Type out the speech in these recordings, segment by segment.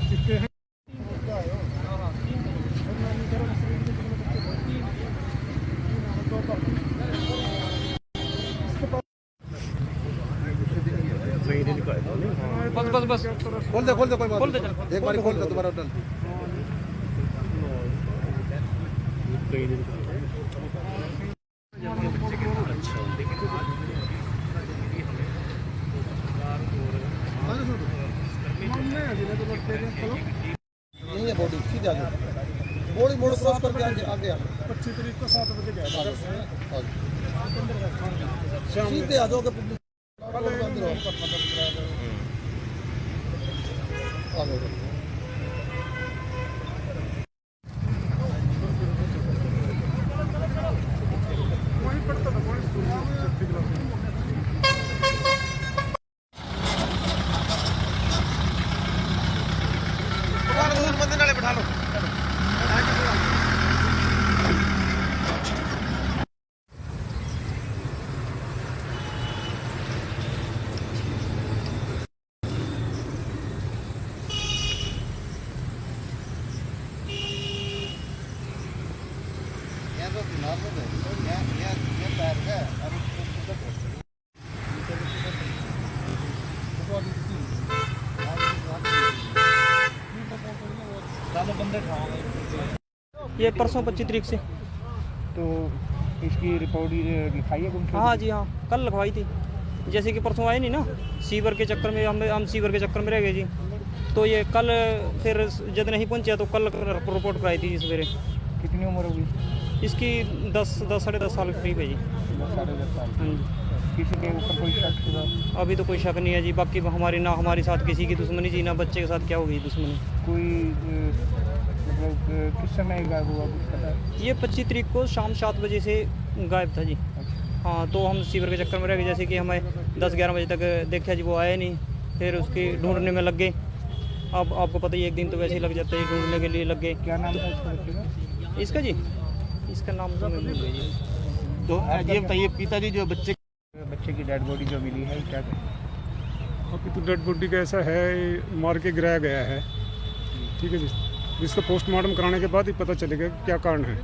कितने हैं? बस बस बस खोल दे कोई बात खोल दे एक बार खोल दे दोबारा डाल यही है बॉडी सीधे आगे बॉडी मोड़ क्रॉस करके आगे आगे 25 तारीख को 7 बजे गया था सीधे आ जाओगे पब्लिक अंदर आ जाओ वहीं पढ़ता था वहीं स्कूल में छठी क्लास में। मंदिर नाले बैठा लो ये पैर है अब ये परसों 25 तारीख से। तो इसकी रिपोर्ट लिखाई है गुमशुदा? हाँ जी हाँ, कल लिखवाई थी। जैसे कि परसों आए नहीं ना, सीवर के चक्कर में हम सीवर के चक्कर में रह गए जी। तो ये कल फिर जब नहीं पहुंचा तो कल रिपोर्ट कराई थी सवेरे। कितनी उम्र होगी इसकी 10 साढ़े 10 साल के करीब है जी। 10-10.5 साल किसी के ऊपर कोई शक हुआ? अभी तो कोई शक नहीं है जी। बाकी हमारी ना हमारे साथ किसी की दुश्मनी जी, ना बच्चे के साथ क्या होगी दुश्मनी। कोई मतलब किस समय गायब हुआ कुछ पता है? ये 25 तारीख को शाम 7 बजे से गायब था जी। हाँ, तो हम सीवर के चक्कर में रह गए। जैसे कि हमें 10-11 बजे तक देखा जी, वो आया नहीं। फिर उसकी ढूंढने में लग गए। अब आपको पता ही, एक दिन तो वैसे ही लग जाता है, ढूंढने के लिए लग गए। क्या नाम था इसका बच्चे का? इसका जी, इसका नाम तो मैं भूल गया जी। तो ये बताइए पिताजी जो बच्चे की डेड बॉडी जो मिली है क्या करें? अभी तो डेड बॉडी का ऐसा है, मार के गिराया गया है, ठीक है जी। जिसका पोस्टमार्टम कराने के बाद ही पता चलेगा कि क्या कारण है।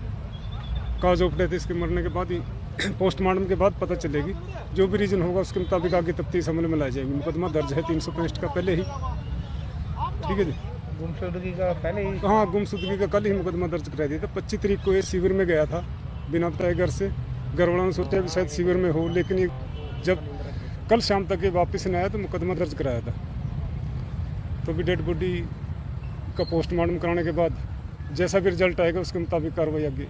काज ऑफ डेथ इसके मरने के बाद ही पोस्टमार्टम के बाद पता चलेगी। जो भी रीज़न होगा उसके मुताबिक आगे तफ्तीश अमल में लाई जाएगी। मुकदमा दर्ज है 365 का पहले ही, ठीक है जी। गुमशुदगी का पहले ही? हाँ, गुमशुदगी का कल ही मुकदमा दर्ज करा दिया था। 25 तारीख को ये शिविर में गया था बिना बताए घर से। घर वालों ने सोचा कि शायद शिविर में हो, लेकिन ये जब कल शाम तक ये वापस नहीं आया तो मुकदमा दर्ज कराया था। तो अभी डेड बॉडी का पोस्टमार्टम कराने के बाद जैसा भी रिजल्ट आएगा उसके मुताबिक कार्रवाई आगे।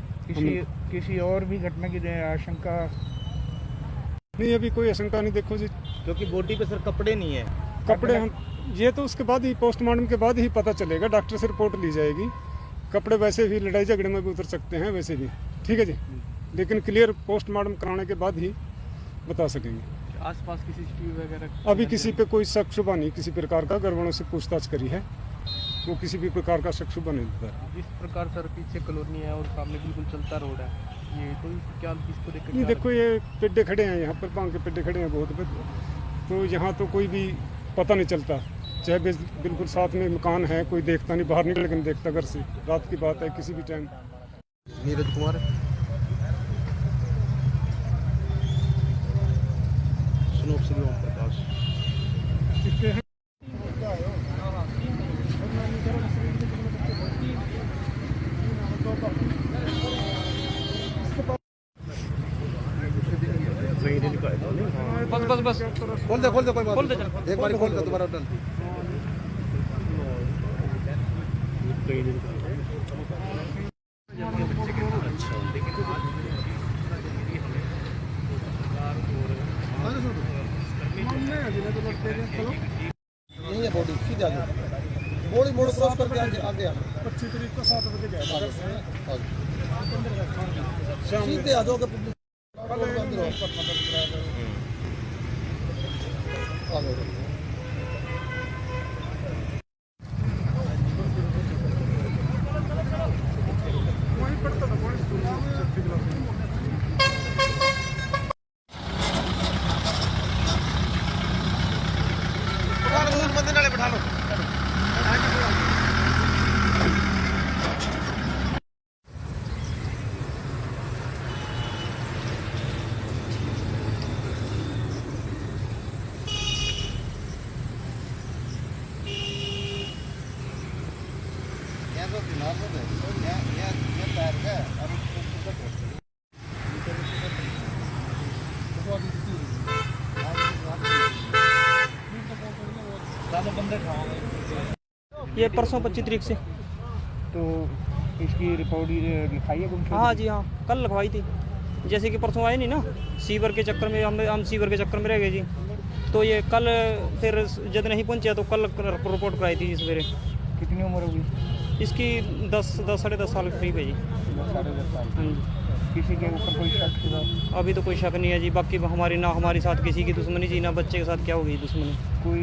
किसी और भी घटना की आशंका नहीं, अभी कोई आशंका नहीं। देखो जी, क्योंकि बॉडी पे सर कपड़े नहीं है। कपड़े हम ये तो उसके बाद ही पोस्टमार्टम के बाद ही पता चलेगा। डॉक्टर से रिपोर्ट ली जाएगी। कपड़े वैसे भी लड़ाई झगड़े में भी उतर सकते हैं वैसे भी, ठीक है जी। लेकिन क्लियर पोस्टमार्टम कराने के बाद ही बता सकेंगे। आसपास की सीसीटीवी वगैरह अभी किसी पे कोई शक शुबा नहीं किसी प्रकार का। घर वालों से पूछताछ करी है, वो किसी भी प्रकार का शक शुबा नहीं देता है। जिस प्रकार सर पीछे कॉलोनी है और सामने बिल्कुल चलता रोड है, ये तो क्या इसको देख नहीं, देखो ये पेड्डे खड़े हैं यहाँ पर, भांग के पेड्डे खड़े हैं बहुत पे, तो यहाँ तो कोई भी पता नहीं चलता। चाहे बिल्कुल साथ में मकान है, कोई देखता नहीं, बाहर निकल के नहीं देखता घर से। रात की बात है, किसी भी टाइम। नीरज कुमार स्नोप श्री ओम प्रकाश कितने हैं? बस बस बस खोल दे कोई बात खोल दे एक बार खोल दे दोबारा डाल यही है बॉडी सीधे आगे बॉडी मोड़ क्रॉस करके आगे आगे 25 तारीख को 7 बजे गया था सीधे आ जाओगे पब्लिक अंदर आ जाओ वहीं पढ़ता था वहीं स्कूल में छठी क्लास में। मंदिर नाले बैठा लो ये परसों 25 तारीख से। तो इसकी रिपोर्ट लिखाई है गुमशुदगी? हाँ जी, हाँ कल लिखवाई थी। जैसे कि परसों आए नहीं ना, सीवर के चक्कर में हम सीवर के चक्कर में रह गए जी। तो ये कल फिर जब नहीं पहुंचे तो कल रिपोर्ट कराई थी सवेरे। कितनी उम्र होगी? इसकी 10 साढ़े 10 साल के करीब है जी। 10-10.5 साल। हाँ जी। किसी के ऊपर कोई शक शुदा? अभी तो कोई शक नहीं है जी। बाकी हमारे साथ किसी की दुश्मनी जी, ना बच्चे के साथ क्या हो गई दुश्मनी। कोई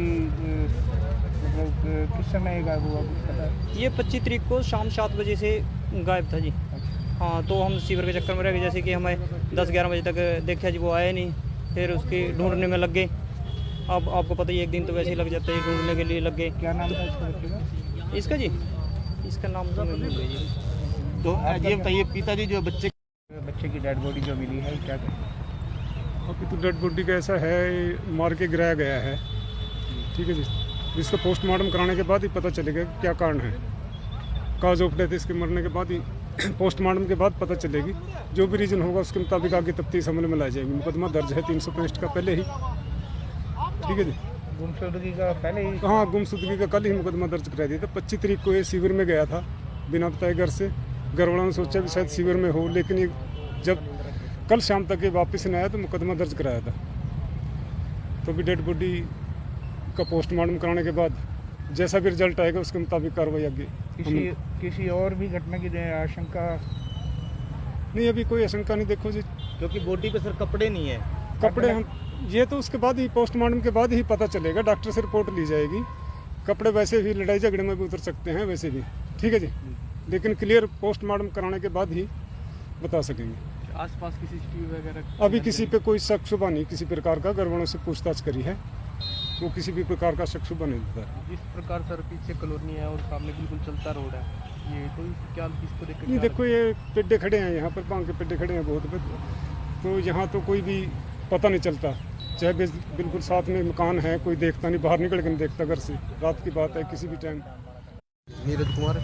मतलब किस समय ये गायब हुआ, कुछ पता है? ये 25 तारीख को शाम 7 बजे से गायब था जी। अच्छा। हाँ, तो हम सीवर के चक्कर में रह गए। जैसे कि हमें 10-11 बजे तक देखा जी, वो आया नहीं। फिर उसकी ढूंढने में लग गए। अब आपको पता ही, एक दिन तो वैसे ही लग जाता है, ढूंढने के लिए लग गए। क्या नाम था इसके बच्चे का? इसका जी, इसका नाम तो मैं भूल गई जी। तो ये बताइए, पिताजी जो बच्चे की डेड बॉडी जो मिली है, क्या कहें? अभी तो डेड बॉडी का ऐसा है, मार के गिराया गया है, ठीक है जी। जिसका पोस्टमार्टम कराने के बाद ही पता चलेगा कि क्या कारण है। काज ऑफ डेथ इसके मरने के बाद ही पोस्टमार्टम के बाद पता चलेगी। जो भी रीज़न होगा उसके मुताबिक आगे तफ्तीश अमल में लाई जाएगी। मुकदमा दर्ज है 365 का पहले ही, ठीक है जी। गुमशुदगी का पहले ही? हाँ, गुमशुदगी का कल ही मुकदमा दर्ज करा दिया था। 25 तारीख को ये शिविर में गया था बिना बताए घर से। घर वालों ने सोचा भी शायद शिविर में हो, लेकिन ये जब कल शाम तक ये वापस नहीं आया तो मुकदमा दर्ज कराया था। तो भी डेड बॉडी का पोस्टमार्टम कराने के बाद जैसा भी रिजल्ट आएगा उसके मुताबिक कार्रवाई आगे। किसी और भी घटना की आशंका? नहीं, अभी कोई आशंका नहीं। देखो जी, क्योंकि बॉडी पे सर कपड़े नहीं है। कपड़े हम ये तो उसके बाद ही पोस्टमार्टम के बाद ही पता चलेगा। डॉक्टर से रिपोर्ट ली जाएगी। कपड़े वैसे भी लड़ाई झगड़े में भी उतर सकते हैं, वैसे भी, ठीक है जी। लेकिन क्लियर पोस्टमार्टम कराने के बाद ही बता सकेंगे। आसपास की CCTV वगैरह? अभी किसी पे कोई शक शुबा नहीं, किसी प्रकार का। घर वालों से पूछताछ करी है, वो किसी भी प्रकार का शक शुबा नहीं देता है। जिस प्रकार सर पीछे कॉलोनी है और सामने बिल्कुल चलता रोड है, ये तो क्या इसको देख नहीं, देखो ये पेड्डे खड़े हैं यहाँ पर, पांव के पेड्डे खड़े हैं बहुत। तो यहाँ तो कोई भी पता नहीं चलता। चाहे बिल्कुल साथ में मकान है, कोई देखता नहीं, बाहर निकल के नहीं देखता घर से। रात की बात है, किसी भी टाइम। नीरज कुमार,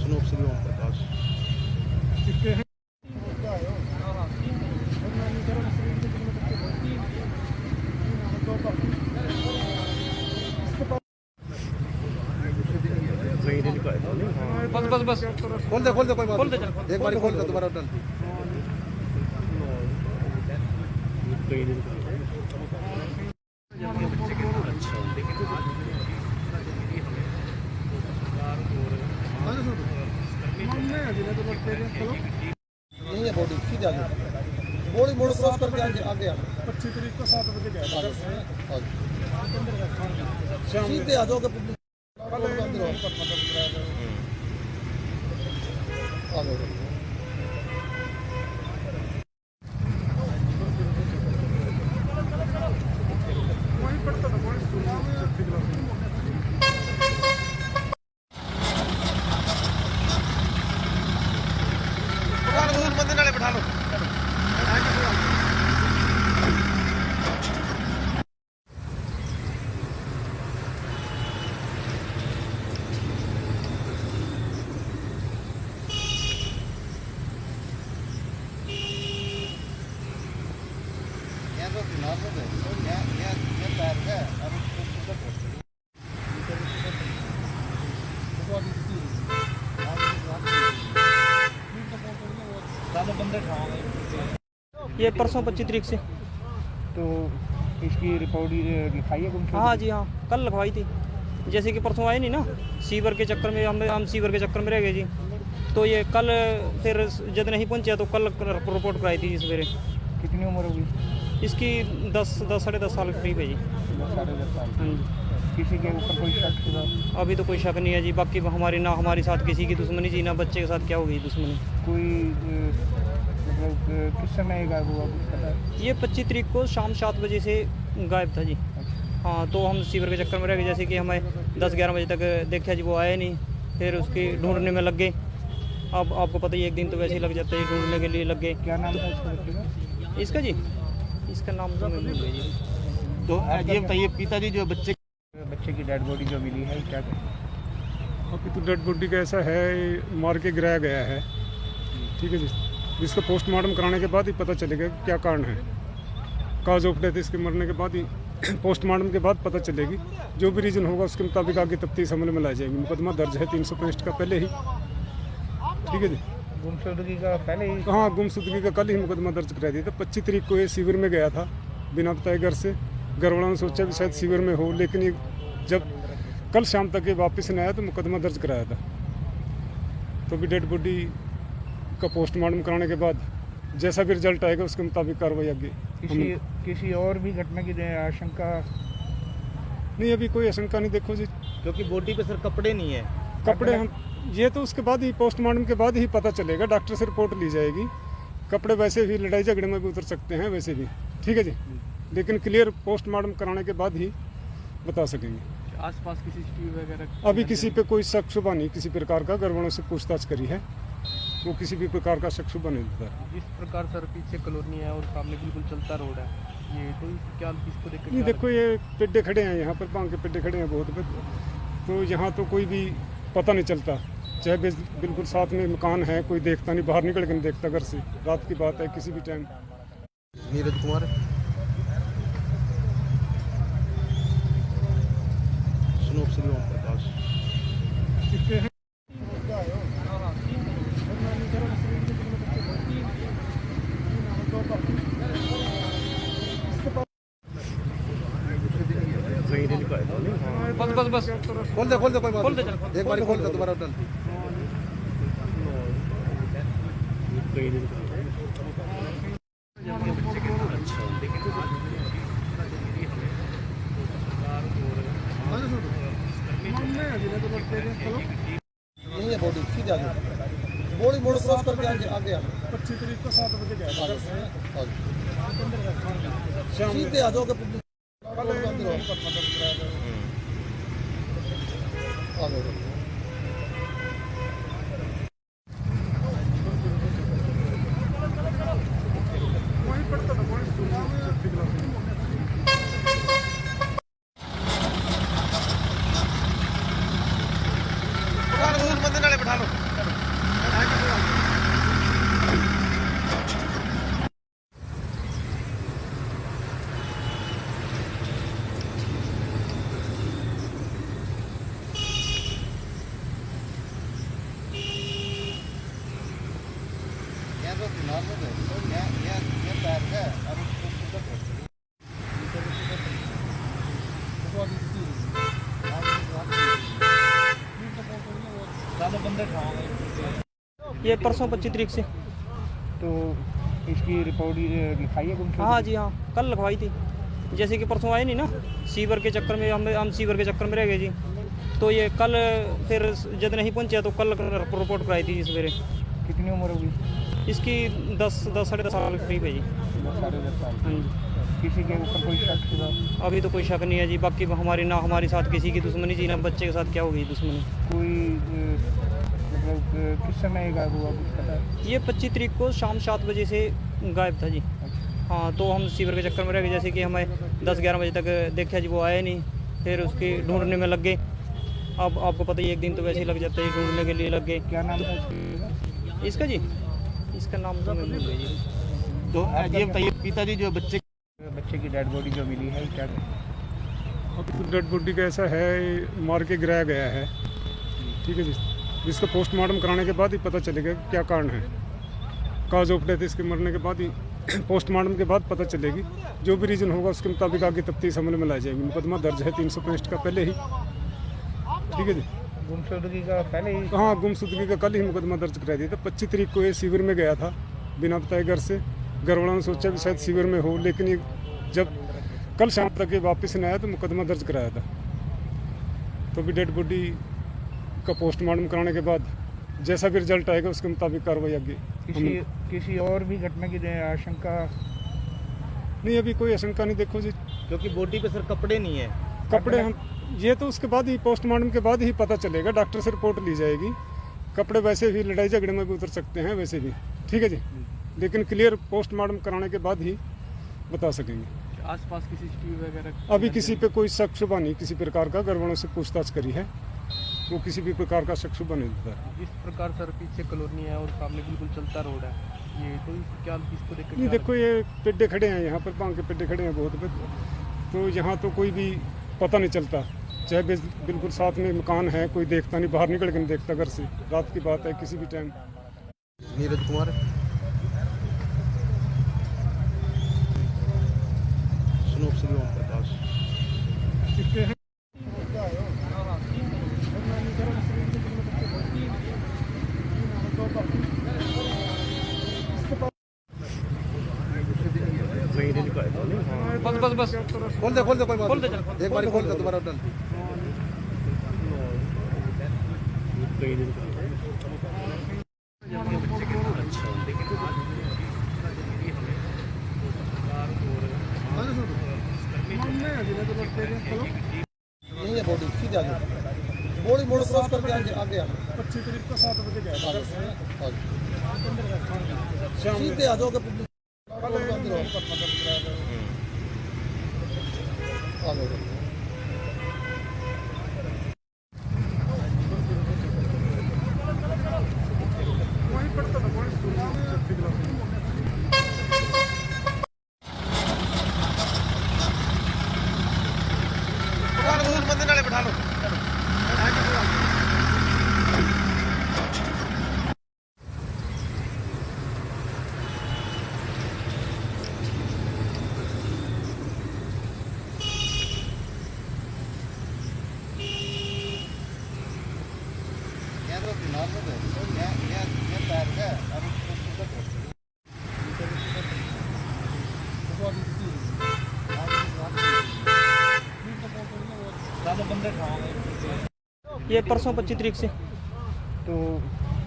स्नोप श्री ओम प्रकाश। बस खोल दे कोई बात खोल दे, नहीं। एक बार खोल दे, दोबारा डाल। यही है बॉडी, सीधे आगे बॉडी मोड़ क्रॉस करके आगे 25 तारीख को 7 बजे गया था घर से। सीधे आ जाओगे पुलिस बंदे नाले बैठा लो। ये परसों 25 तारीख से। तो इसकी रिपोर्ट लिखाई है गुमशुदगी? हाँ जी, हाँ कल लिखवाई थी। जैसे कि परसों आए नहीं ना, सीवर के चक्कर में हम सीवर के चक्कर में रह गए जी। तो ये कल फिर जब नहीं पहुंचे तो कल रिपोर्ट कराई थी सवेरे। कितनी उम्र होगी? इसकी 10 साढ़े 10 साल के करीब है जी। 10-10.5 साल। हाँ जी। किसी के ऊपर कोई शक शुदा? अभी तो कोई शक नहीं है जी। बाकी हमारे साथ किसी की दुश्मनी जी, ना बच्चे के साथ क्या हो गई दुश्मनी। कोई मतलब किस समय ये गायब हुआ, कुछ पता है? ये 25 तारीख को शाम 7 बजे से गायब था जी। अच्छा। हाँ, तो हम सीवर के चक्कर में रह गए। जैसे कि हमें 10-11 बजे तक देखा जी, वो आया नहीं। फिर उसकी ढूंढने में लग गए। अब आपको पता ही, एक दिन तो वैसे ही लग जाता है, ढूंढने के लिए लग गए। क्या नाम था इसके बच्चे का? इसका जी, इसका नाम तो मैं भूल गई जी। तो ये बताइए, पिताजी जो बच्चे बच्चे की डेड बॉडी जो मिली है क्या करें? अभी तो डेड बॉडी का ऐसा है, ये मार के गिराया गया है, ठीक है जी। जिसका पोस्टमार्टम कराने के बाद ही पता चलेगा कि क्या कारण है। काज ऑफ डेथ इसके मरने के बाद ही पोस्टमार्टम के बाद पता चलेगी। जो भी रीज़न होगा उसके मुताबिक आगे तफ्तीश अमल में लाई जाएगी। मुकदमा दर्ज है 365 का पहले ही, ठीक है जी। गुमशुदगी का पहले ही हाँ, गुमशुदगी का कल ही मुकदमा दर्ज करा दिया था। 25 तारीख को ये शिविर में गया था बिना बताए घर से। घर वालों ने सोचा कि शायद शिविर में हो, लेकिन ये जब कल शाम तक ये वापस नहीं आया तो मुकदमा दर्ज कराया था। तो अभी डेड बॉडी का पोस्टमार्टम कराने के बाद जैसा भी रिजल्ट आएगा उसके मुताबिक कार्रवाई आगे। किसी और भी घटना की आशंका नहीं, अभी कोई आशंका नहीं। देखो जी, क्योंकि बॉडी पे सर कपड़े नहीं है। कपड़े हम ये तो उसके बाद ही पोस्टमार्टम के बाद ही पता चलेगा। डॉक्टर से रिपोर्ट ली जाएगी। कपड़े वैसे भी लड़ाई झगड़े में भी उतर सकते हैं वैसे भी, ठीक है जी। लेकिन क्लियर पोस्टमार्टम कराने के बाद ही बता सकेंगे। आसपास की CCTV वगैरह अभी किसी पे कोई शक शुबा नहीं किसी प्रकार का। घर वालों से पूछताछ करी है, वो किसी भी प्रकार का शक शुबा नहीं देता। जिस प्रकार सर पीछे कॉलोनी है और सामने बिल्कुल चलता रोड है, ये तो क्या इसको देख नहीं, देखो ये पेड्डे खड़े हैं यहाँ पर, भांग के पेड्डे खड़े हैं बहुत पे, तो यहाँ तो कोई भी पता नहीं चलता। चाहे बिल्कुल साथ में मकान है, कोई देखता नहीं, बाहर निकल के नहीं देखता घर से। रात की बात है, किसी भी टाइम। नीरज कुमार, स्नोप श्री ओम प्रकाश। बस खोल दे कोई बात खोल दे, नहीं। एक बार खोल दे, दोबारा उठा। यही है बॉडी, सीधे आ जाओ। बॉडी मोड़ क्रॉस करके आगे आगे आ। 25 तारीख को 7 बजे गया था। सीधे आ जाओ। वहीं पढ़ता था, वहीं स्कूल में, छठी क्लास में। बंदे नाले बैठा लो। ये परसों 25 तारीख से। तो इसकी रिपोर्ट लिखाई है गुमशुदगी? हाँ जी, हाँ कल लिखवाई थी। जैसे कि परसों आए नहीं ना, सीवर के चक्कर में हम सीवर के चक्कर में रह गए जी। तो ये कल फिर जब नहीं पहुंचा तो कल रिपोर्ट कराई थी सवेरे। कितनी उम्र होगी इसकी 10 साढ़े 10 साल के करीब है जी। 10 साल। हाँ जी। किसी के ऊपर कोई शक शुबा? अभी तो कोई शक नहीं है जी। बाकी हमारे साथ किसी की दुश्मनी जी, ना बच्चे के साथ क्या होगी दुश्मनी। कोई मतलब किस समय गायब हुआ कुछ पता है? ये 25 तारीख को शाम 7 बजे से गायब था जी। हाँ, तो हम सीवर के चक्कर में रह गए। जैसे कि हमें 10-11 बजे तक देखा जी, वो आया नहीं। फिर उसकी ढूंढने में लग गए। अब आपको पता ही, एक दिन तो वैसे ही लग जाता है, ढूंढने के लिए लग गए। क्या नाम था इसका जी? इसका नाम तो मैं भूल गया जी। तो ये बताइए, पिताजी जो बच्चे की डेड बॉडी जो मिली है क्या करें? अभी तो डेड बॉडी का ऐसा है, ये मार के गिराया गया है, ठीक है जी। जिसका पोस्टमार्टम कराने के बाद ही पता चलेगा कि क्या कारण है। काज ऑफ डेथ इसके मरने के बाद ही पोस्टमार्टम के बाद पता चलेगी। जो भी रीज़न होगा उसके मुताबिक आगे तफ्तीश अमल में लाई जाएगी। मुकदमा दर्ज है 365 का पहले ही, ठीक है जी। गुमशुदगी का पहले ही हाँ, गुमशुदगी का कल ही मुकदमा दर्ज करा दिया था। 25 तारीख को ये शिविर में गया था बिना बताए घर से। घर वालों ने सोचा कि शायद शिविर में हो, लेकिन ये जब कल शाम तक ये वापस नहीं आया तो मुकदमा दर्ज कराया था। तो अभी डेड बॉडी का पोस्टमार्टम कराने के बाद जैसा भी रिजल्ट आएगा उसके मुताबिक कार्रवाई आगे। किसी और भी घटना की आशंका नहीं, अभी कोई आशंका नहीं। देखो जी, क्योंकि बॉडी पे सर कपड़े नहीं है। कपड़े हम ये तो उसके बाद ही पोस्टमार्टम के बाद ही पता चलेगा। डॉक्टर से रिपोर्ट ली जाएगी। कपड़े वैसे भी लड़ाई झगड़े में भी उतर सकते हैं वैसे भी, ठीक है जी। लेकिन क्लियर पोस्टमार्टम कराने के बाद ही बता सकेंगे। आसपास की सीसीटीवी वगैरह अभी किसी पे कोई शक शुबा नहीं किसी प्रकार का, घर वालों से पूछताछ करी है, वो किसी भी प्रकार का शक शुबा नहीं देता है। जिस प्रकार सर पीछे कॉलोनी है और सामने बिल्कुल चलता रोड है, ये तो क्या इसको देख नहीं देखो, ये पेड्डे खड़े हैं यहाँ पर, भांग के पेड्डे खड़े हैं बहुत, तो यहाँ तो कोई भी पता नहीं चलता, चाहे बिल्कुल साथ में मकान है, कोई देखता नहीं, बाहर निकल के नहीं देखता घर से, रात की बात है, किसी भी टाइम। नीरज कुमार, स्नोप श्री ओम प्रकाश। बस बस बस खोल दे कोई बात खोल दे, नहीं। एक बार खोल दे, दोबारा डन। नहीं है बॉडी, सीधे आगे बॉडी मोड़ क्रॉस करके आगे आगे आ 25 तारीख को 7 बजे गया था। सीधे आ जाओगे पब्लिक बंदे नाले बैठा लो। ये परसों 25 तारीख से। तो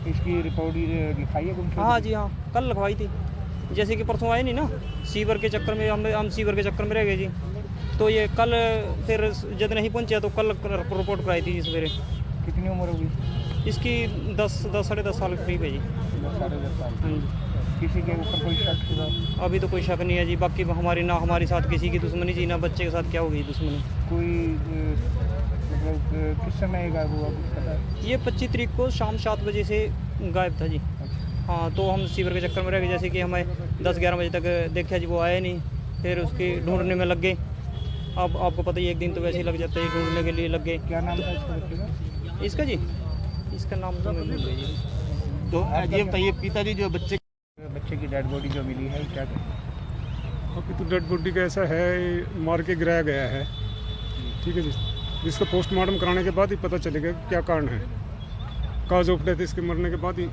इसकी रिपोर्ट लिखाई है गुमशुदगी? हाँ जी हाँ, कल लिखवाई थी। जैसे कि परसों आए नहीं ना, सीवर के चक्कर में हम सीवर के चक्कर में रह गए जी, तो ये कल फिर जब नहीं पहुंचा तो कल रिपोर्ट कराई थी सवेरे। कितनी उम्र होगी इसकी 10 साढ़े 10 साल के करीब है जी। 10-10.5 साल। हाँ जी, किसी के ऊपर कोई शक शुबा? अभी तो कोई शक नहीं है जी। बाकी हमारे साथ किसी की दुश्मनी जी, ना बच्चे के साथ क्या होगी दुश्मनी। कोई मतलब किस समय गायब हुआ कुछ पता है? ये 25 तारीख को शाम 7 बजे से गायब था जी। हाँ, तो हम सीवर के चक्कर में रह गए। जैसे कि हमें 10-11 बजे तक देखा जी, वो आया नहीं, फिर उसकी ढूंढने में लग गए। अब आपको पता ही, एक दिन तो वैसे ही लग जाता है, ढूंढने के लिए लग गए। क्या नाम था इसका बच्चे का? इसका जी, इसका नाम तो मैं भूल गई जी। तो ये बताइए, पिताजी जो बच्चे की डेड बॉडी जो मिली है क्या करें? अभी तो डेड बॉडी का ऐसा है, मार के गिराया गया है, ठीक है जी, जिसका पोस्टमार्टम कराने के बाद ही पता चलेगा क्या कारण है। काज ऑफ डेथ इसके मरने के बाद ही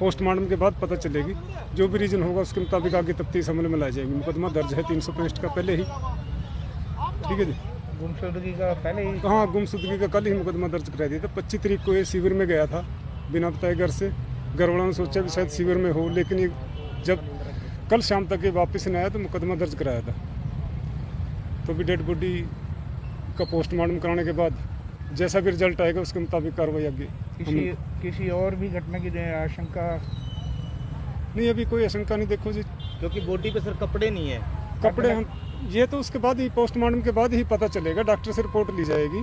पोस्टमार्टम के बाद पता चलेगी। जो भी रीज़न होगा उसके मुताबिक आगे तफ्तीश अमल में लाई जाएगी। मुकदमा दर्ज है 365 का पहले ही, ठीक है जी। गुमशुदगी का पहले ही? हाँ, गुमशुदगी का कल ही मुकदमा दर्ज करा दिया था। 25 तारीख को ये शिविर में गया था बिना बताए घर से। घर वालों ने सोचा भी शायद शिविर में हो, लेकिन ये जब कल शाम तक ये वापस नहीं आया तो मुकदमा दर्ज कराया था। तो भी डेड बॉडी का पोस्टमार्टम कराने के बाद जैसा भी रिजल्ट आएगा उसके मुताबिक कार्रवाई आगे। किसी और भी घटना की आशंका? नहीं, अभी कोई आशंका नहीं। देखो जी, क्योंकि बॉडी पे सर कपड़े नहीं है। कपड़े हम ये तो उसके बाद ही, पोस्टमार्टम के बाद ही पता चलेगा। डॉक्टर से रिपोर्ट ली जाएगी।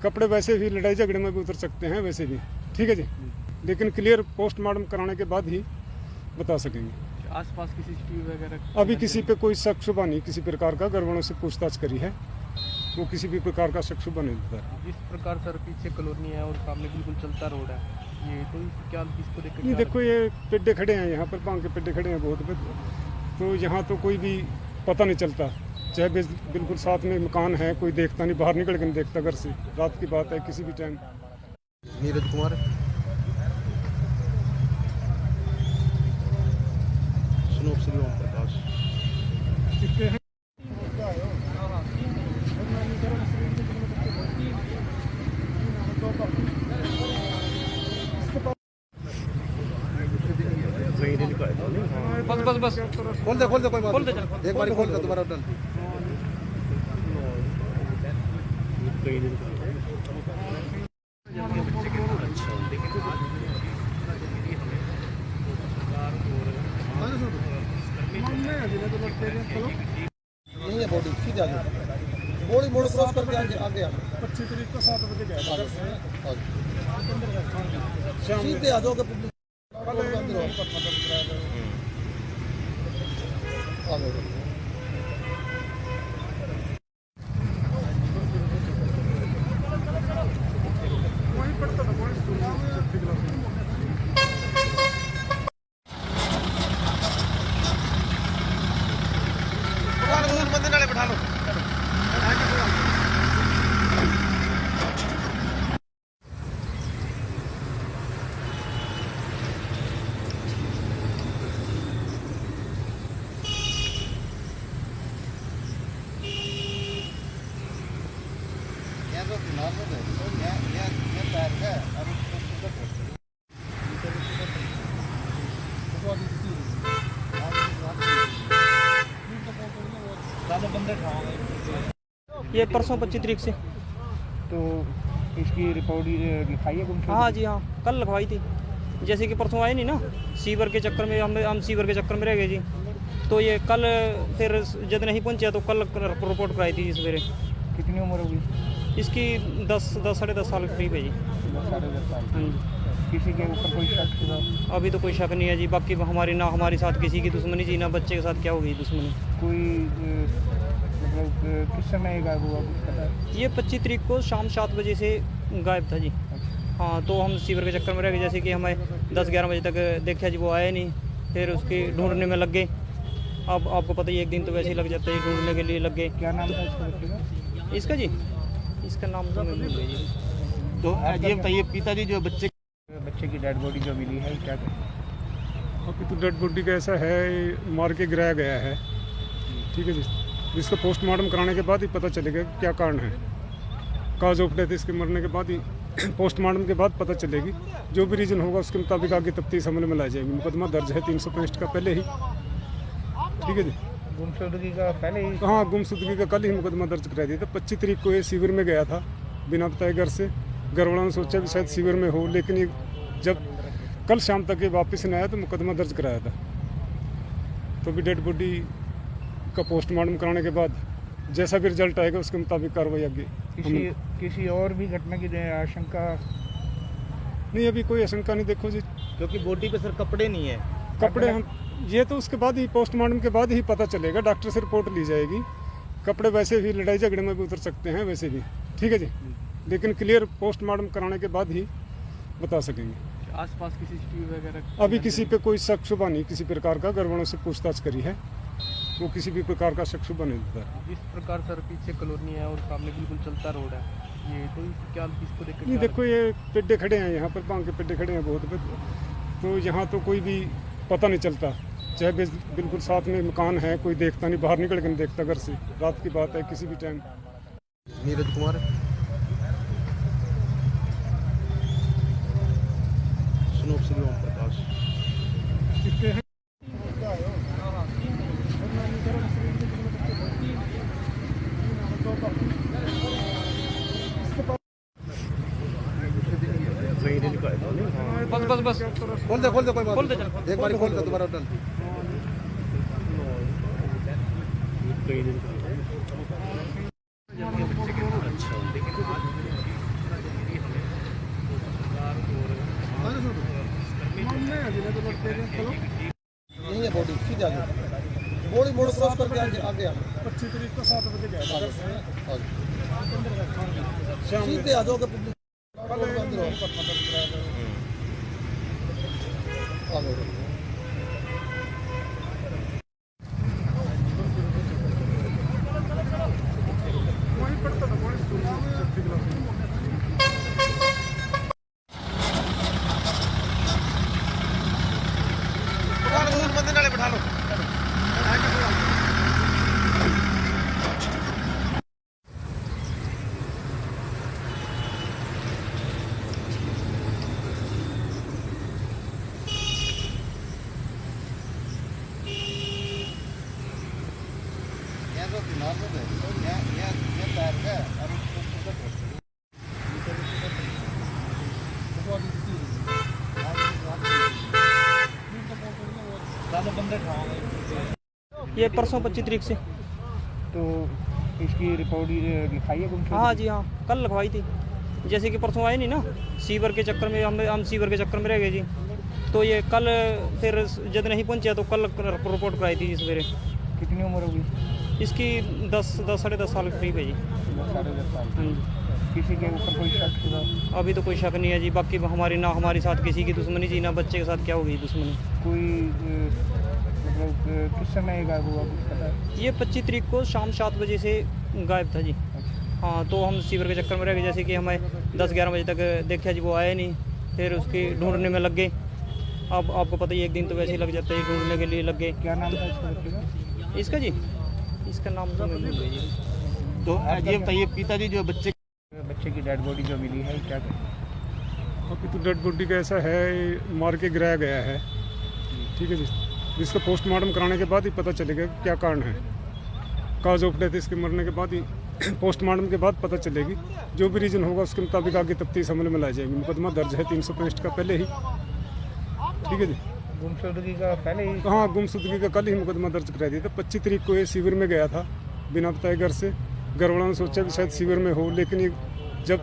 कपड़े वैसे भी लड़ाई झगड़े में भी उतर सकते हैं वैसे भी, ठीक है जी, लेकिन क्लियर पोस्टमार्टम कराने के बाद ही बता सकेंगे। आसपास की सीसीटीवी वगैरह अभी किसी पे कोई शक शुबा नहीं किसी प्रकार का, घर वालों से पूछताछ करी है, वो किसी भी प्रकार का शक शुबा नहीं देता है। जिस प्रकार सर पीछे कॉलोनी है और सामने बिल्कुल चलता रोड है, ये तो क्या इसको देख नहीं देखो, ये पेड्डे खड़े हैं यहाँ पर, भांग के पेड्डे खड़े हैं बहुत, तो यहाँ तो कोई भी पता नहीं चलता, चाहे बिल्कुल साथ में मकान है, कोई देखता नहीं, बाहर निकल के नहीं देखता घर से, रात की बात है, किसी भी टाइम। नीरज कुमार, स्नोप श्री ओम प्रकाश। बस बस बस खोल दे कोई बात खोल दे, नहीं। एक बार खोल दे, दोबारा डन। नहीं है बॉडी, सीधे आ जाओ बोड़ी मोड़ क्रॉस करके आगे आगे आना 25 तारीख को 7 बजे गया था घर से शाम में। सीधे आ जाओगे पब्लिक अंदर आ जाओ वहीं पढ़ता था कौन स्कूल में, छठी क्लास में। बंदे नाले बैठा लो। तो नॉर्मल है, ये पैर है और ज़्यादा बंदे खाओगे। ये परसों 25 तारीख से। तो इसकी रिपोर्ट लिखाई है गुमशुदगी? हाँ जी हाँ, कल लिखवाई थी। जैसे कि परसों आए नहीं ना, सीवर के चक्कर में हम सीवर के चक्कर में रह गए जी। तो ये कल फिर जब नहीं पहुंचा तो कल रिपोर्ट कराई थी सवेरे। कितनी उम्र होगी? इसकी 10 साढ़े 10 साल के करीब है जी। 10-10.5 साल। हाँ जी। किसी के ऊपर कोई शक शुदा? अभी तो कोई शक नहीं है जी। बाकी हमारी ना हमारे साथ किसी की दुश्मनी जी, ना बच्चे के साथ क्या होगी दुश्मनी। कोई मतलब किस समय गायब हुआ कुछ पता है? ये 25 तारीख को शाम 7 बजे से गायब था जी। हाँ, तो हम सीवर के चक्कर में रह गए। जैसे कि हमें 10-11 बजे तक देखा जी, वो आया नहीं। फिर उसकी ढूंढने में लग गए। अब आपको पता ही, एक दिन तो वैसे ही लग जाता है, ढूंढने के लिए लग गए। क्या नाम था इसका बच्चे का? इसका जी, इसका नाम तो मैं भूल गया जी। तो ये बताइए, पिताजी जो बच्चे की डेड बॉडी जो मिली है क्या करें? अभी तो डेड बॉडी का ऐसा है, मार के गिराया गया है, ठीक है जी। जिसका पोस्टमार्टम कराने के बाद ही पता चलेगा क्या कारण है। काज ऑफ डेथ इसके मरने के बाद ही पोस्टमार्टम के बाद पता चलेगी। जो भी रीज़न होगा उसके मुताबिक आगे तफ्तीश अमल में लाई जाएगी। मुकदमा दर्ज है 365 का पहले ही, ठीक है जी। गुमशुदगी का पहले ही? हाँ, गुमशुदगी का कल ही मुकदमा दर्ज करा दिया था। 25 तारीख को ये शिविर में गया था बिना बताए घर से। घर वालों ने सोचा भी शायद शिविर में हो, लेकिन ये जब कल शाम तक ये वापस नहीं आया तो मुकदमा दर्ज कराया था। तो भी डेड बॉडी का पोस्टमार्टम कराने के बाद जैसा भी रिजल्ट आएगा उसके मुताबिक कार्रवाई आगे। किसी और भी घटना की आशंका? नहीं, अभी कोई आशंका नहीं। देखो जी, क्योंकि बॉडी पे सर कपड़े नहीं है। कपड़े हम ये तो उसके बाद ही, पोस्टमार्टम के बाद ही पता चलेगा। डॉक्टर से रिपोर्ट ली जाएगी। कपड़े वैसे भी लड़ाई झगड़े में भी उतर सकते हैं वैसे भी, ठीक है जी। लेकिन क्लियर पोस्टमार्टम कराने के बाद ही बता सकेंगे। आसपास की CCTV वगैरह? अभी किसी पे कोई शक शुबा नहीं किसी प्रकार का। घर वालों से पूछताछ करी है, वो किसी भी प्रकार का शक शुबा नहीं देता है। जिस प्रकार सर पीछे कॉलोनी है और सामने बिल्कुल चलता रोड है, ये तो क्या इसको देख नहीं, देखो ये पेड्डे खड़े हैं यहाँ पर, भांग के पेड्डे खड़े हैं बहुत पे, तो यहाँ तो कोई भी पता नहीं चलता। चाहे बिल्कुल साथ में मकान है, कोई देखता नहीं, बाहर निकल के नहीं देखता घर से। रात की बात है, किसी भी टाइम। नीरज कुमार, स्नोप श्री ओम प्रकाश। बस खोल दे कोई बात खोल दे, नहीं। चल एक बार खोल दे, दोबारा डाल। यही है बॉडी, सीधे आ जाओ बोड़ी मोड़ क्रॉस करके आगे आगे आना 25 तारीख को 7 बजे गया था घर से शाम में। सीधे आ जाओगे पब्लिक अंदर आ जाओ। वहीं पढ़ता था कौन स्कूल में, छठी क्लास में। बंदे नाले बैठा लो। ये तो नॉर्मल है, ये पैर है और ज़्यादा बंदे खाओगे। ये परसों 25 तारीख से। तो इसकी रिपोर्ट लिखाई है गुमशुदगी? हाँ जी, हाँ कल लिखवाई थी। जैसे कि परसों आए नहीं ना, सीवर के चक्कर में हम सीवर के चक्कर में रह गए जी। तो ये कल फिर जब नहीं पहुंचा तो कल रिपोर्ट कराई थी सवेरे। कितनी उम्र होगी? इसकी 10 साढ़े 10 साल के करीब है जी। 10 साल। हाँ जी। किसी के ऊपर कोई शक हुआ? अभी तो कोई शक नहीं है जी। बाकी हमारे साथ किसी की दुश्मनी जी, ना बच्चे के साथ क्या होगी दुश्मनी। कोई मतलब किस समय गायब हुआ कुछ पता है? ये 25 तारीख को शाम 7 बजे से गायब था जी। हाँ, तो हम सीवर के चक्कर में रह गए। जैसे कि हमें 10-11 बजे तक देखा जी, वो आया नहीं। फिर उसकी ढूंढने में लग गए। अब आपको पता ही, एक दिन तो वैसे ही लग जाता है, ढूंढने के लिए लग गए। क्या नाम था इसके बच्चे का? इसका जी, इसका नाम तो मैं भूल गई जी। तो ये बताइए, पिताजी जो बच्चे की डेड बॉडी जो मिली है क्या? अभी तो डेड बॉडी का ऐसा है, मार के गिराया गया है, ठीक है जी। जिसका पोस्टमार्टम कराने के बाद ही पता चलेगा क्या कारण है। काज ऑफ डेथ इसके मरने के बाद ही पोस्टमार्टम के बाद पता चलेगी। जो भी रीज़न होगा उसके मुताबिक आगे तफ्तीश अमल में लाई जाएगी। मुकदमा दर्ज है 365 का पहले ही, ठीक है जी। गुमशुदगी का पहले ही? हाँ, गुमशुदगी का कल ही मुकदमा दर्ज करा दिया था। 25 तारीख को ये शिविर में गया था बिना बताए घर से। घर वालों ने सोचा कि शायद शिविर में हो, लेकिन ये जब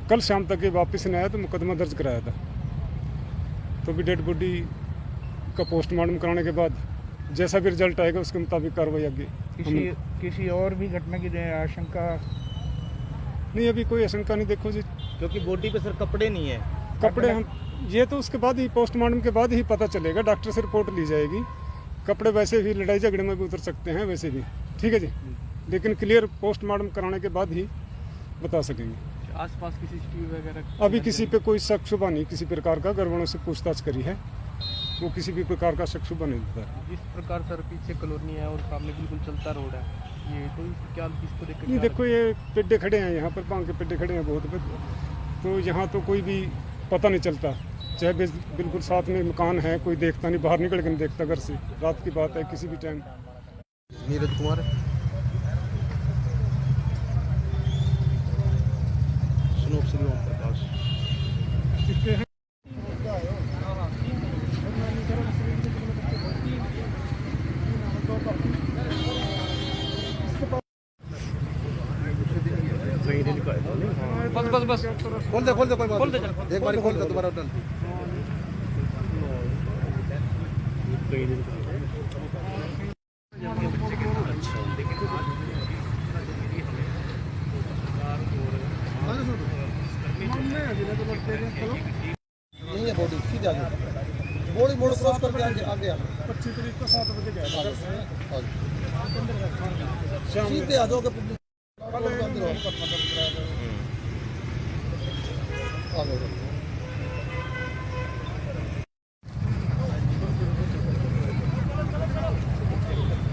कल शाम तक ये वापस नहीं आया तो मुकदमा दर्ज कराया था। तो भी डेड बॉडी का पोस्टमार्टम कराने के बाद जैसा भी रिजल्ट आएगा उसके मुताबिक कार्रवाई आगे। किसी और भी घटना की आशंका? नहीं, अभी कोई आशंका नहीं। देखो जी, क्योंकि बॉडी पे सर कपड़े नहीं है। कपड़े हम ये तो उसके बाद ही, पोस्टमार्टम के बाद ही पता चलेगा। डॉक्टर से रिपोर्ट ली जाएगी। कपड़े वैसे भी लड़ाई झगड़े में भी उतर सकते हैं वैसे भी, ठीक है जी। लेकिन क्लियर पोस्टमार्टम कराने के बाद ही बता सकेंगे। आसपास की सीसीटीवी वगैरह? अभी किसी पे कोई शक शुबा नहीं किसी प्रकार का। घर वालों से पूछताछ करी है, वो किसी भी प्रकार का शक शुबा नहीं देता है। जिस प्रकार सर पीछे कॉलोनी है और सामने बिल्कुल चलता रोड है, ये तो क्या इसको देख नहीं, देखो ये पेड्डे खड़े हैं यहाँ पर, पांव के पेड्डे खड़े हैं बहुत, तो यहाँ तो कोई भी पता नहीं चलता। चाहे बिल्कुल साथ में मकान है, कोई देखता नहीं, बाहर निकल के नहीं देखता घर से। रात की बात है, किसी भी टाइम। नीरज कुमार, स्नोप श्री ओम प्रकाश। बस खोल दे कोई बात खोल दे, नहीं। एक बार खोल दे, दोबारा उठा। यही है बॉडी, सीधे आगे बॉडी मोड़ क्रॉस करके आगे आना। 25 तारीख को 7 बजे गया था घर से। सीधे आ जाओगे पब्लिक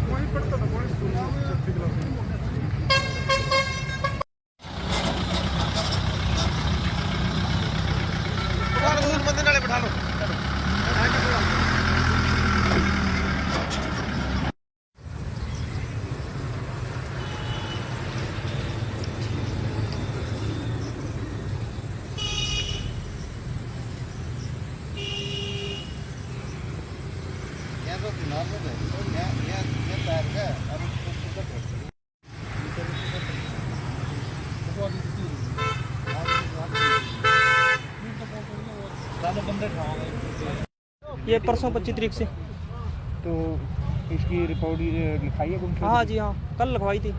वहीं पढ़ता था, वहीं स्कूल में, छठी क्लास में। बंदे नाले बैठा लो। तो नॉर्मल है, ये पैर का और उसको ये परसों 25 तारीख से। तो इसकी रिपोर्ट लिखाई है गुमशुदगी? हाँ जी, हाँ कल लिखवाई थी।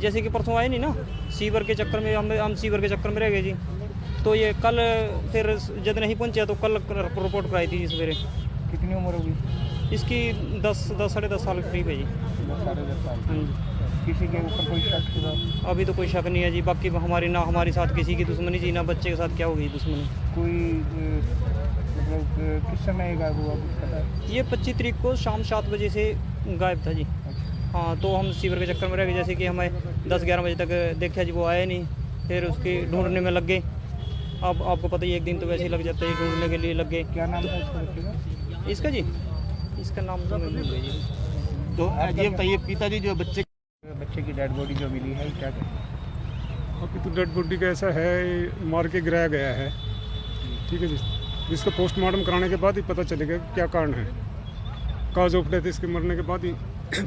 जैसे कि परसों आए नहीं ना, सीवर के चक्कर में हम सीवर के चक्कर में रह गए जी। तो ये कल फिर जब नहीं पहुंचा तो कल रिपोर्ट कराई थी सवेरे। कितनी उम्र होगी? इसकी 10 साढ़े 10 साल के करीब है जी। 10 साल। हाँ जी। किसी के ऊपर कोई शक हुआ? अभी तो कोई शक नहीं है जी। बाकी हमारे साथ किसी की दुश्मनी जी, ना बच्चे के साथ क्या होगी दुश्मनी। कोई मतलब किस समय गायब हुआ कुछ पता है? ये 25 तारीख को शाम 7 बजे से गायब था जी। हाँ, तो हम सीवर के चक्कर में रह गए। जैसे कि हमें 10-11 बजे तक देखा जी, वो आया नहीं। फिर उसकी ढूंढने में लग गए। अब आपको पता ही, एक दिन तो वैसे ही लग जाता है, ढूंढने के लिए लग गए। क्या नाम था इसके बच्चे का? इसका जी, इसका नाम तो मैं भूल गई जी। तो ये बताइए, पिताजी जो बच्चे की डेड बॉडी जो मिली है क्या? अभी तो डेड बॉडी का ऐसा है, मार के गिराया गया है, ठीक है जी। जिसका पोस्टमार्टम कराने के बाद ही पता चलेगा क्या कारण है। काज ऑफ डेथ इसके मरने के बाद ही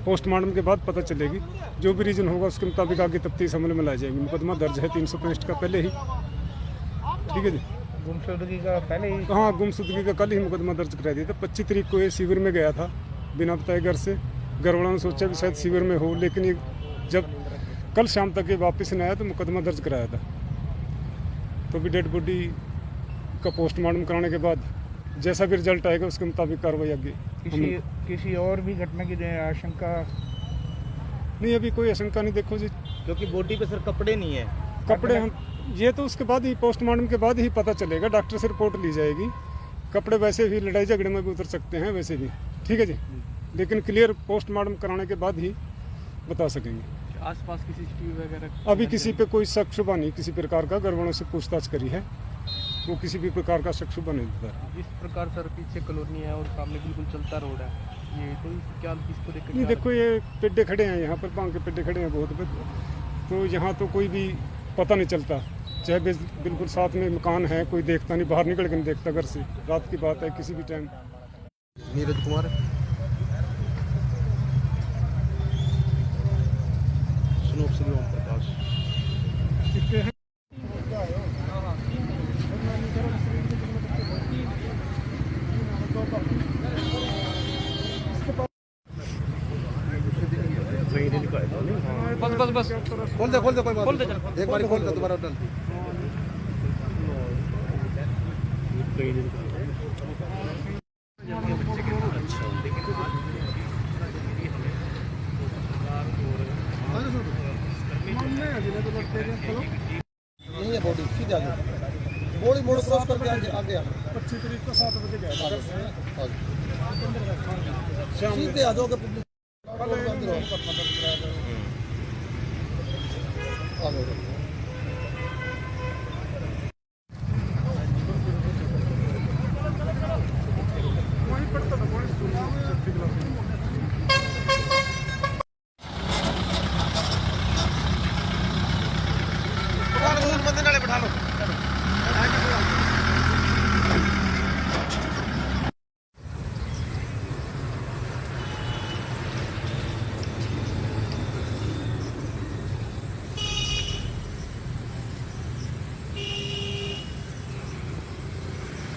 पोस्टमार्टम के बाद पता चलेगी। जो भी रीज़न होगा उसके मुताबिक आगे तफ्तीश अमल में लाई जाएगी। मुकदमा दर्ज है 365 का पहले ही, ठीक है जी। गुमशुदगी का पहले ही हाँ, गुमशुदगी का कल ही मुकदमा दर्ज करा दिया था। 25 तारीख को ये शिविर में गया था बिना बताए घर से। घर वालों ने सोचा भी शायद शिविर में हो, लेकिन ये जब कल शाम तक ये वापस नहीं आया तो मुकदमा दर्ज कराया था। तो भी डेड बॉडी का पोस्टमार्टम कराने के बाद जैसा भी रिजल्ट आएगा उसके मुताबिक कार्रवाई आगे। किसी और भी घटना की आशंका नहीं, अभी कोई आशंका नहीं। देखो जी, क्योंकि बॉडी पे सर कपड़े नहीं है। कपड़े हम ये तो उसके बाद ही पोस्टमार्टम के बाद ही पता चलेगा। डॉक्टर से रिपोर्ट ली जाएगी। कपड़े वैसे भी लड़ाई झगड़े में भी उतर सकते हैं वैसे भी, ठीक है जी। लेकिन क्लियर पोस्टमार्टम कराने के बाद ही बता सकेंगे। आसपास की सीसीटीवी वगैरह अभी किसी पे कोई शक शुबा नहीं किसी प्रकार का। घर वालों से पूछताछ करी है, वो किसी भी प्रकार का शक शुबा नहीं देता है। जिस प्रकार सर पीछे कॉलोनी है और सामने बिल्कुल चलता रोड है, ये तो क्या इसको देख नहीं, देखो ये पेड्डे खड़े हैं यहाँ पर, भांग के पेड्डे खड़े हैं बहुत पे, तो यहाँ तो कोई भी पता नहीं चलता। चाहे बिल्कुल साथ में मकान है, कोई देखता नहीं, बाहर निकल के नहीं देखता घर से। रात की बात है, किसी भी टाइम। नीरज कुमार, स्नोप श्री ओम प्रकाश। बस बस बस खोल दे कोई बात खोल दे, नहीं। एक बार खोल दे, दोबारा डाल। नहीं है बॉडी, सीधे आगे बॉडी मोड़ क्रॉस करके आगे आगे 25 तारीख को 7 बजे गया था। सीधे आ जाओगे पब्लिक बंदे नाले बैठा लो।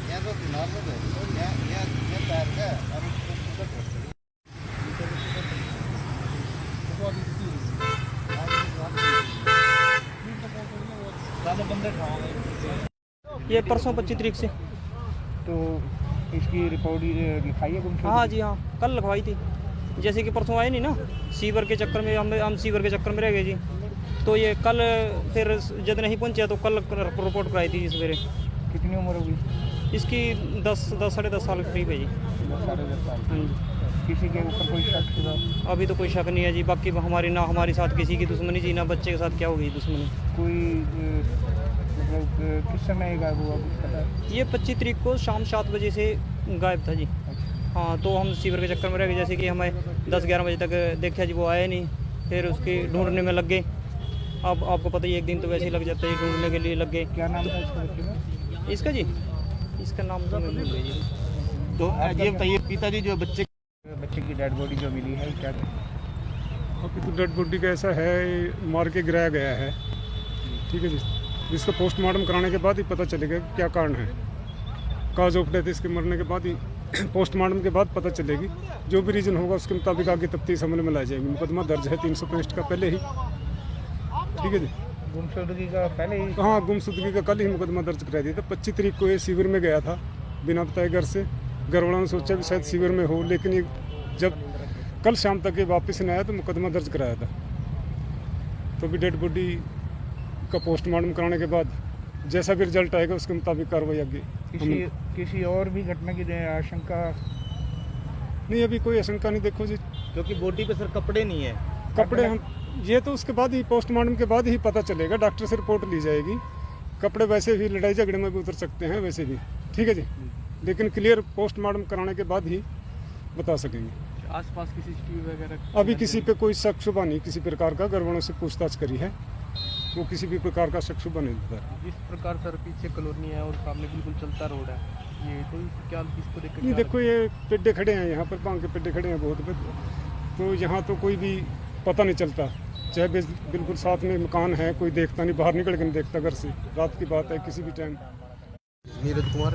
ये तो नॉर्मल है। ये पैर का और ये परसों 25 तारीख से। तो इसकी रिपोर्ट लिखाई है गुमशुदगी? हाँ जी, हाँ कल लिखवाई थी। जैसे कि परसों आए नहीं ना, सीवर के चक्कर में हम सीवर के चक्कर में रह गए जी। तो ये कल फिर जब नहीं पहुंचा तो कल रिपोर्ट कराई थी सवेरे। कितनी उम्र होगी इसकी 10 साढ़े 10 साल के करीब है जी। 10-10 साल। हाँ जी। किसी के ऊपर कोई शक शुदा? अभी तो कोई शक नहीं है जी। बाकी हमारे साथ किसी की दुश्मनी जी, ना बच्चे के साथ क्या हो गई दुश्मनी। कोई मतलब किस समय गायब हुआ कुछ पता है? ये 25 तारीख को शाम 7 बजे से गायब था जी। हाँ, तो हम सीवर के चक्कर में रह गए। जैसे कि हमें 10-11 बजे तक देखा जी, वो आया नहीं। फिर उसकी ढूंढने में लग गए। अब आपको पता ही, एक दिन तो वैसे ही लग जाता है, ढूंढने के लिए लग गए। क्या नाम था इसके बच्चे का? इसका जी, इसका नाम तो मैं भूल गई जी। तो ये बताइए पिताजी जो बच्चे की डेड बॉडी जो मिली है क्या? अभी तो डेड बॉडी का ऐसा है, मार के गिराया गया है, ठीक है जी। जिसका पोस्टमार्टम कराने के बाद ही पता चलेगा क्या कारण है। काज ऑफ डेथ इसके मरने के बाद ही पोस्टमार्टम के बाद पता चलेगी। जो भी रीज़न होगा उसके मुताबिक आगे तफ्तीश अमल में लाई जाएगी। मुकदमा दर्ज है 365 का पहले ही, ठीक है जी। गुमशुदगी का पहले ही हाँ, गुमशुदगी का कल ही मुकदमा दर्ज करा दिया था। 25 तारीख को ये शिविर में गया था बिना बताए घर से। घर वालों ने सोचा भी शायद शिविर में हो, लेकिन ये जब कल शाम तक ये वापस नहीं आया तो मुकदमा दर्ज कराया था। तो भी डेड बॉडी का पोस्टमार्टम कराने के बाद जैसा भी रिजल्ट आएगा उसके मुताबिक कार्रवाई आगे। किसी और भी घटना की आशंका नहीं, अभी कोई आशंका नहीं। देखो जी, क्योंकि बॉडी पे सर कपड़े नहीं है। कपड़े हम ये तो उसके बाद ही पोस्टमार्टम के बाद ही पता चलेगा। डॉक्टर से रिपोर्ट ली जाएगी। कपड़े वैसे भी लड़ाई झगड़े में भी उतर सकते हैं वैसे भी, ठीक है जी। लेकिन क्लियर पोस्टमार्टम कराने के बाद ही बता सकेंगे। आसपास की सीसीटीवी वगैरह अभी किसी पे कोई शक शुबा नहीं किसी प्रकार का। घर वालों से पूछताछ करी है, वो किसी भी प्रकार का शक शुबा नहीं देता है। जिस प्रकार सर पीछे कॉलोनी है और सामने बिल्कुल चलता रोड है, ये तो क्या इसको देख नहीं, देखो ये पेड्डे खड़े हैं यहाँ पर, भांग के पेड्डे खड़े हैं बहुत पे, तो यहाँ तो कोई भी पता नहीं चलता, चाहे बिल्कुल साथ में मकान है, कोई देखता नहीं, बाहर निकल के नहीं देखता घर से। रात की बात है, किसी भी टाइम। नीरज कुमार,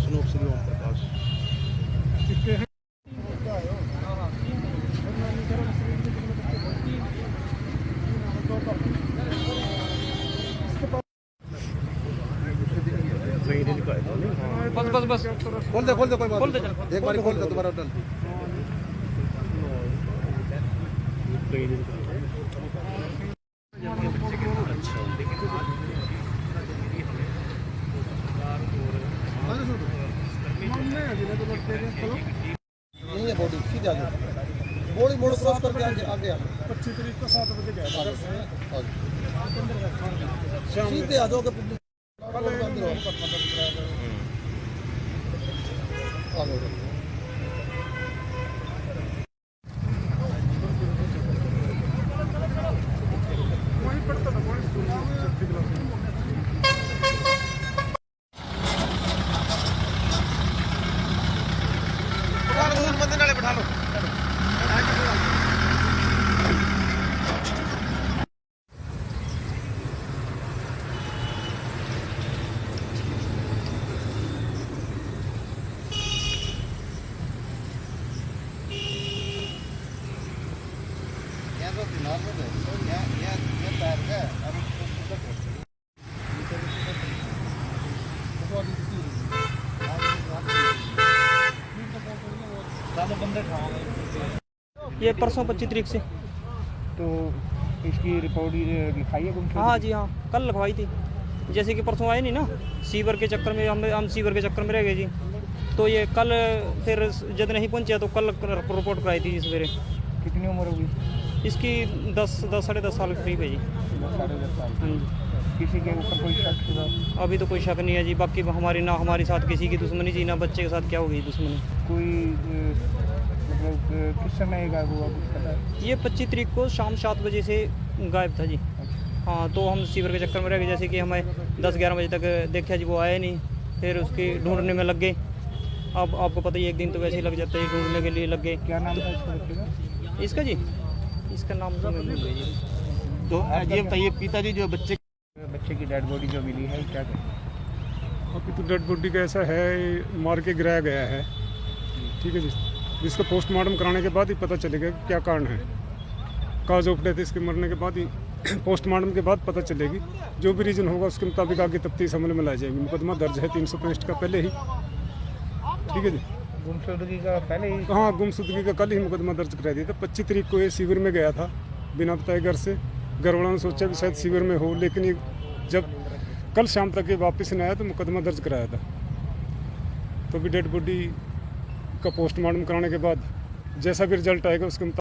स्नोक श्री ओम प्रकाश। कितने हैं? बस बस बस खोल दे कोई बात खोल दे नहीं। चल। एक बार खोल दे दोबारा उठा। यही है बॉडी, सीधे आ जाओ। बॉडी मोड़ क्रॉस करके आगे आगे आ 25 तारीख को 7 बजे गया था घर से। सीधे आ जाओगे पुलिस आ जाओ। वहीं पढ़ता था, वहीं स्कूल में, छठी क्लास में। बंदे नाले बैठा लो। यहाँ तो नॉर्मल है, यहाँ पैर का अब ये परसों 25 तारीख से। तो इसकी रिपोर्ट लिखाई है गुमशुदगी? हाँ जी हाँ, कल लिखवाई थी। जैसे कि परसों आए नहीं ना, सीवर के चक्कर में हम सीवर के चक्कर में रह गए जी। तो ये कल फिर जब नहीं पहुंचा तो कल रिपोर्ट कराई थी सवेरे। कितनी उम्र होगी इसकी 10 साढ़े 10 साल के करीब है जी। 10 साल। हाँ जी। किसी के ऊपर कोई शक शुदा? अभी तो कोई शक नहीं है जी। बाकी हमारे साथ किसी की दुश्मनी जी, ना बच्चे के साथ क्या होगी दुश्मनी। कोई मतलब किस समय गायब हुआ कुछ पता है? ये 25 तारीख को शाम 7 बजे से गायब था जी। हाँ, तो हम सीवर के चक्कर में रह गए। जैसे कि हमें 10-11 बजे तक देखा जी, वो आया नहीं। फिर उसकी ढूंढने में लग गए। अब आपको पता ही, एक दिन तो वैसे ही लग जाता है, ढूंढने के लिए लग गए। क्या नाम था इसका बच्चे का? इसका जी, इसका नाम तो मैं भूल गई जी। तो ये बताइए, पिताजी जो बच्चे की डेड बॉडी जो मिली है क्या करें? अभी तो डेड बॉडी का ऐसा है, मार के गिराया गया है, ठीक है जी। जिसका पोस्टमार्टम कराने के बाद ही पता चलेगा कि क्या कारण है। काज ऑफ डेथ इसके मरने के बाद ही पोस्टमार्टम के बाद पता चलेगी। जो भी रीज़न होगा उसके मुताबिक आगे तफ्तीश अमल में लाई जाएगी। मुकदमा दर्ज है 365 का पहले ही, ठीक है जी। गुमशुदगी का पहले ही? हाँ, गुमशुदगी का कल ही मुकदमा दर्ज करा दिया था। 25 तारीख को ये शिविर में गया था बिना बताए घर से। घर वालों ने सोचा भी शायद शिविर में हो, लेकिन ये जब कल शाम तक ये वापस नहीं आया तो मुकदमा दर्ज कराया था। तो भी डेड बॉडी का पोस्टमार्टम कराने के बाद जैसा भी रिजल्ट आएगा उसके